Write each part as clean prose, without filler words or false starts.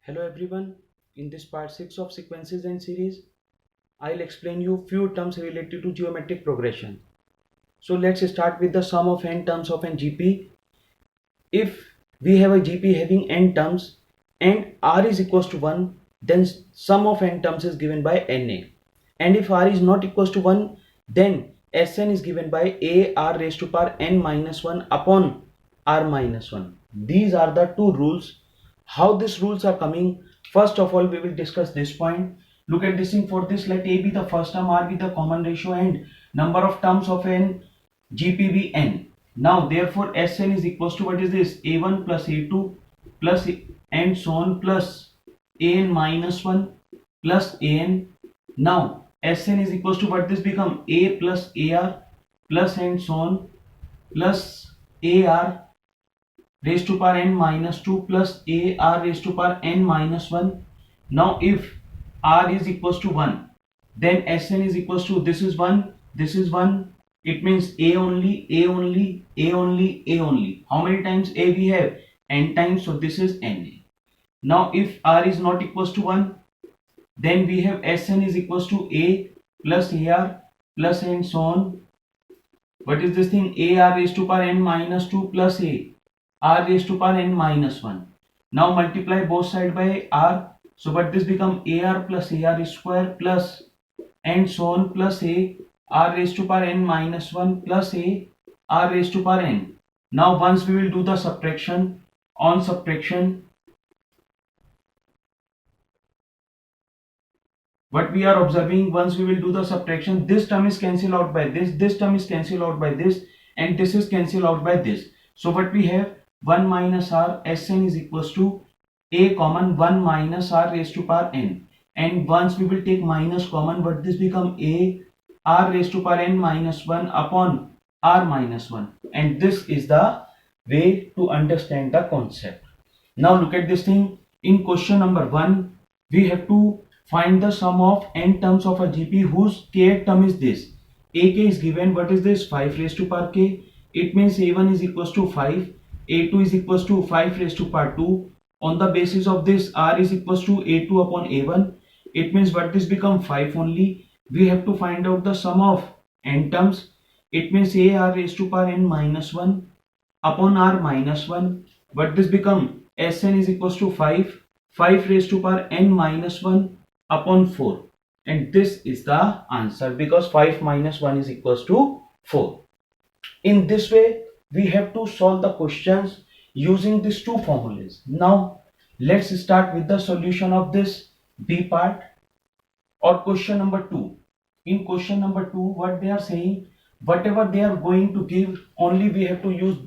Hello everyone, in this part 6 of sequences and series, I'll explain you few terms related to geometric progression. So let's start with the sum of n terms of an GP. If we have a GP having n terms and R is equals to 1, then sum of n terms is given by NA. And if R is not equals to 1, then Sn is given by A R raised to power n minus 1 upon R minus 1. These are the two rules. How these rules are coming? First of all, we will discuss this point. Look at this thing. For this, let A be the first term, R be the common ratio, and number of terms of n GP be n. Now therefore Sn is equals to, what is this, A1 plus A2 plus and so on plus An minus 1 plus An. Now Sn is equals to, what this become, A plus Ar plus and so on plus Ar raised to power n minus 2 plus Ar raised to power n minus 1. Now if R is equals to 1, then Sn is equals to, this is 1, this is 1. It means A only, A only, A only, A only. How many times A we have? N times, so this is Na. Now if R is not equals to 1, then we have Sn is equals to A plus Ar plus and so on. What is this thing? Ar raised to power n minus 2 plus A R raised to power n minus 1. Now multiply both sides by R. So what this become, Ar plus Ar square plus and so on plus A R raised to power n minus 1 plus A R raised to power n. Now once we will do the subtraction, on subtraction, what we are observing, once we will do the subtraction, this term is cancelled out by this term is cancelled out by this, and this is cancelled out by this. So what we have, 1 minus R, Sn is equals to A common 1 minus R raised to power n. And once we will take minus common, what this become, A R raised to power n minus 1 upon R minus 1. And this is the way to understand the concept. Now look at this thing. In question number 1, we have to find the sum of n terms of a GP whose kth term is this. Ak is given, what is this, 5 raised to power k. It means A1 is equals to 5, A2 is equals to 5 raised to power 2. On the basis of this, R is equals to A2 upon A1. It means what this become, 5 only. We have to find out the sum of n terms. It means AR raised to power n minus 1 upon R minus 1. What this become, Sn is equals to 5 raised to power n minus 1 upon 4. And this is the answer, because 5 minus 1 is equals to 4. In this way, we have to solve the questions using these two formulas. Now, let's start with the solution of this B part or question number 2. In question number 2, what they are saying, whatever they are going to give, only we have to use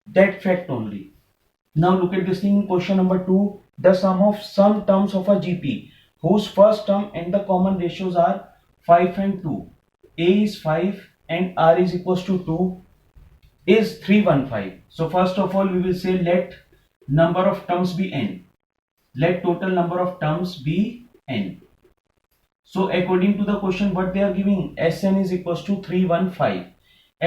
that fact only. Now look at this thing. In question number 2, the sum of some terms of a GP whose first term and the common ratios are 5 and 2. A is 5 and R is equals to 2 is 315. So first of all, we will say let number of terms be n. Let total number of terms be n. So according to the question, what they are giving, Sn is equals to 315.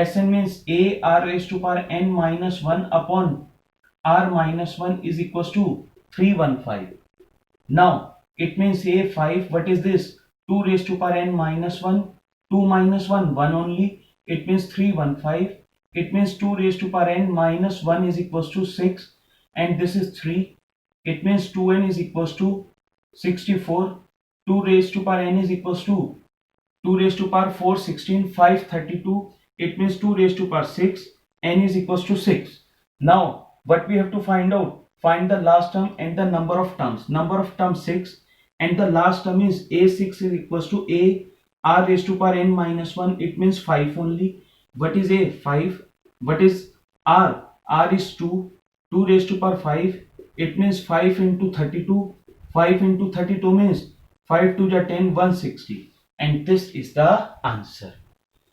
Sn means A R raised to power n minus 1 upon R minus 1 is equals to 315. Now it means A5, what is this, 2 raised to power n minus 1, 2 minus 1, 1 only. It means 315. It means 2 raised to power n minus 1 is equals to 6, and this is 3. It means 2n is equals to 64. 2 raised to power n is equals to 2 raised to power 4, 16, 5, 32. It means 2 raised to power 6, n is equals to 6. Now what we have to find out, find the last term and the number of terms. Number of terms 6 and the last term is A6 is equals to A R raised to power n minus 1. It means 5 only. What is A? 5. What is R? R is 2. 2 raised to power 5. It means 5 into 32. 5 into 32 means 5 to the 10, 160. And this is the answer.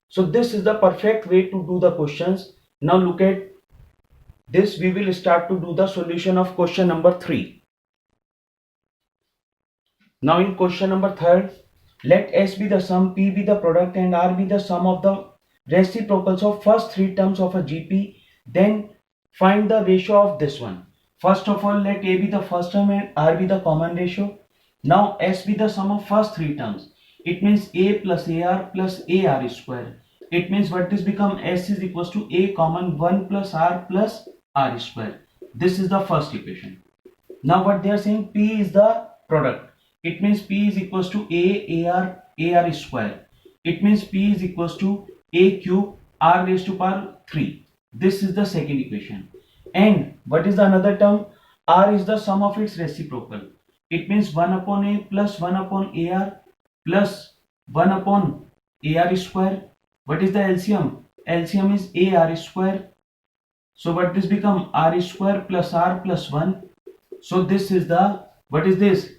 So this is the perfect way to do the questions. Now look at this. We will start to do the solution of question number 3. Now in question number 3, let S be the sum, P be the product, and R be the sum of the reciprocals of first 3 terms of a GP. Then find the ratio of this one. First of all, let A be the first term and R be the common ratio. Now S be the sum of first three terms. It means A plus AR plus AR square. It means what this become, S is equals to A common 1 plus R square. This is the first equation. Now what they are saying, P is the product. It means P is equals to AR square. It means P is equals to A cube R raised to power 3. This is the second equation. And what is the another term? R is the sum of its reciprocal. It means 1 upon A plus 1 upon AR plus 1 upon AR square. What is the LCM? LCM is AR square. So what this become? R square plus R plus 1. So this is the, what is this?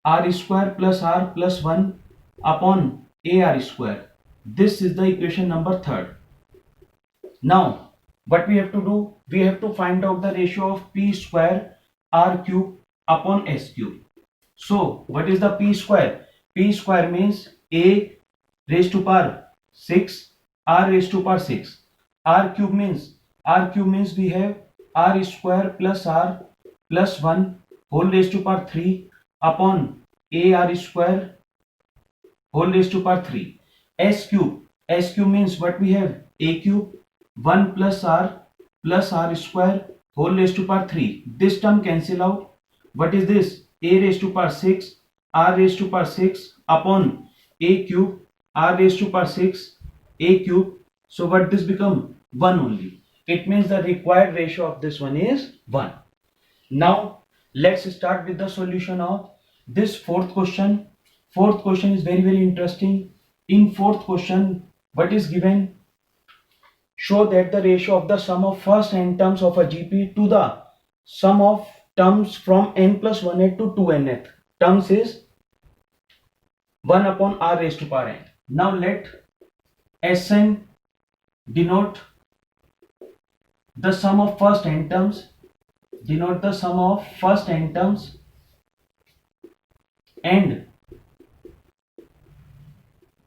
R square plus R plus 1 upon AR square. This is the equation number 3rd. Now what we have to do? We have to find out the ratio of P square R cube upon S cube. So what is the P square? P square means A raised to power 6 R raised to power 6. R cube means we have R square plus R plus 1 whole raised to power 3 upon AR square whole raised to power 3. S cube means what we have? A cube 1 plus R square whole raised to power 3. This term cancel out. What is this? A raised to power 6 R raised to power 6 upon A cube R raised to power 6 A cube. So what this become? 1 only. It means the required ratio of this one is 1. Now let's start with the solution of this fourth question. Fourth question is very interesting. In fourth question, what is given? Show that the ratio of the sum of first n terms of a GP to the sum of terms from n plus 1th to 2nth terms is 1 upon R raised to power n. Now let Sn denote the sum of first n terms. Denote the sum of first n terms, and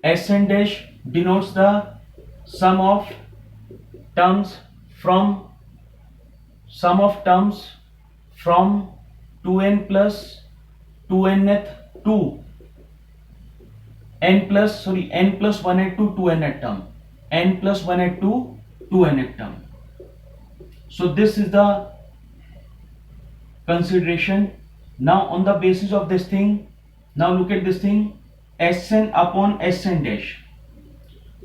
Sn dash denotes the sum of terms from 2n plus 2nth to n plus 1th to 2nth term. N plus 1th to 2nth term. So this is the consideration. Now on the basis of this thing, now look at this thing, Sn upon Sn dash.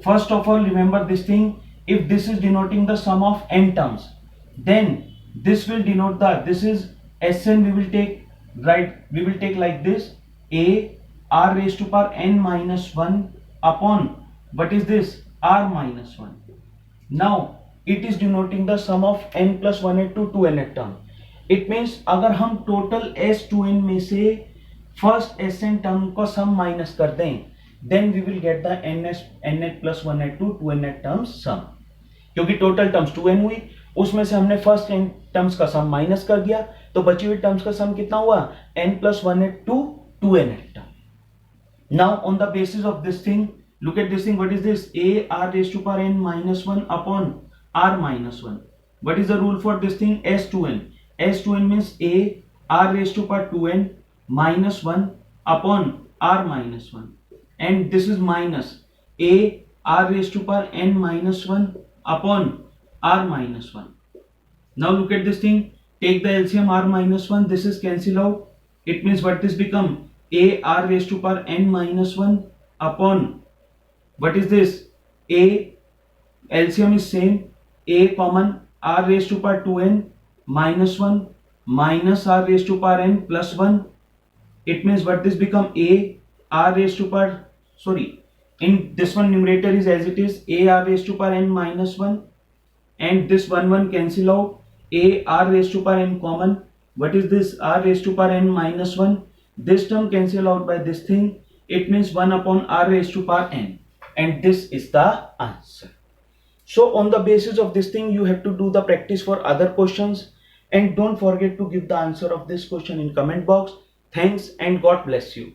First of all, remember this thing, if this is denoting the sum of n terms, then this will denote the, this is Sn, we will take like this, A R raised to power n minus 1 upon, what is this? R minus 1. Now it is denoting the sum of n plus 1th to 2nth term. It means अगर हम total S2n में से first Sn term का सम minus कर दें, then we will get the nth plus 1th to 2nth terms sum. क्योंकि total terms 2n हुई, उसमें से हमने फर्स्ट n टर्म्स का सम माइनस कर दिया, तो बची हुई टर्म्स का सम कितना हुआ? n plus 1th to 2nth term. Now on the basis of this thing, look at this thing. What is this? A R raised to power n minus 1 upon R minus 1. What is the rule for this thing? S2n. S2n means A R raised to power 2n minus 1 upon R minus 1. And this is minus A R raised to power n minus 1 upon R minus 1. Now look at this thing. Take the LCM R minus 1. This is cancel out. It means what this become? A R raised to power n minus 1 upon, what is this? A LCM is same. A common R raised to power 2n minus 1 minus R raised to power n plus 1. It means what this become? A R raised to power, in this one numerator is as it is, A R raised to power n minus 1, and this 1 cancel out. A R raised to power n common. What is this? R raised to power n minus 1. This term cancel out by this thing. It means 1 upon R raised to power n. And this is the answer. So on the basis of this thing, you have to do the practice for other questions. And don't forget to give the answer of this question in comment box. Thanks and God bless you.